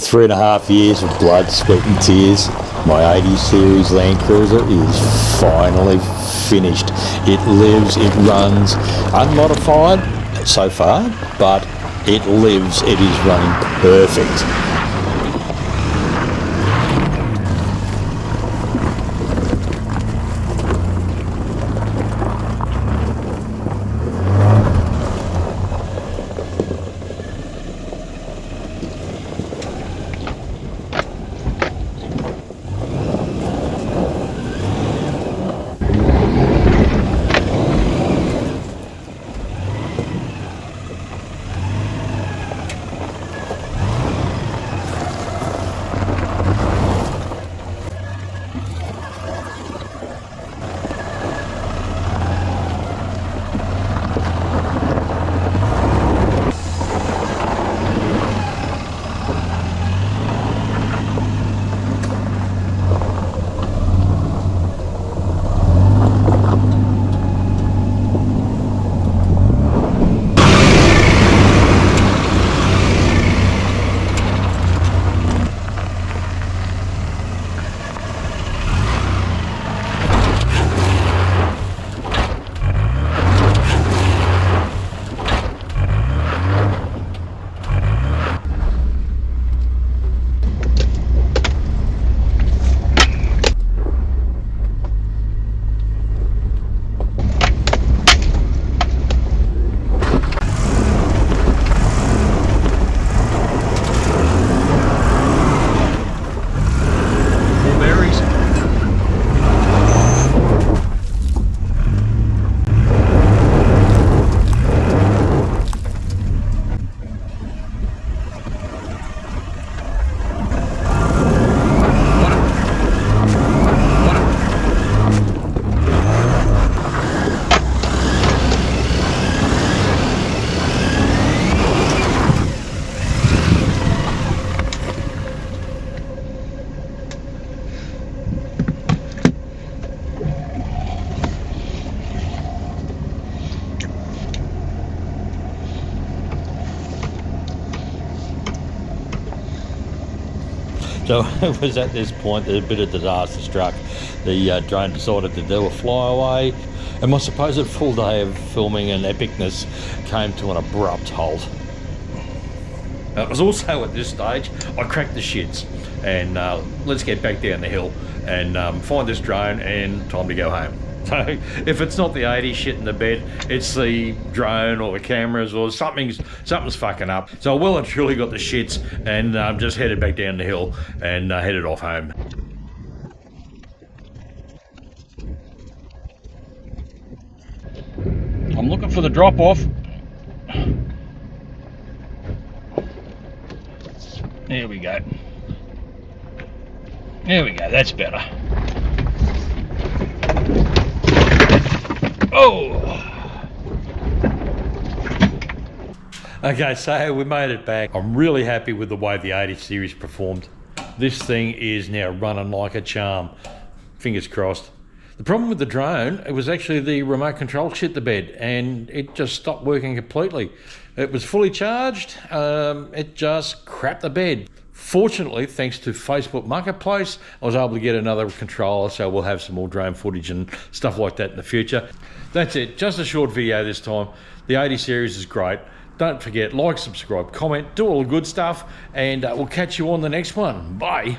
3.5 years of blood, sweat and tears, my 80 series LandCruiser is finally finished. It lives, it runs, unmodified so far, but it lives, it is running perfect. So it was at this point that a bit of disaster struck. The drone decided to do a flyaway, and my supposed full day of filming and epicness came to an abrupt halt. It was also at this stage I cracked the shits, and let's get back down the hill and find this drone and time to go home. So if it's not the 80 shit in the bed, it's the drone or the cameras or something's fucking up. So I well and truly got the shits and just headed back down the hill and headed off home. I'm looking for the drop off. There we go. There we go, that's better. Oh! Okay, so we made it back. I'm really happy with the way the 80 series performed. This thing is now running like a charm. Fingers crossed. The problem with the drone, it was actually the remote control shit the bed, and it just stopped working completely. It was fully charged, it just crapped the bed. Fortunately, thanks to Facebook Marketplace, I was able to get another controller, so we'll have some more drone footage and stuff like that in the future. That's it, just a short video this time. The 80 series is great. Don't forget, like, subscribe, comment, do all the good stuff, and we'll catch you on the next one. Bye.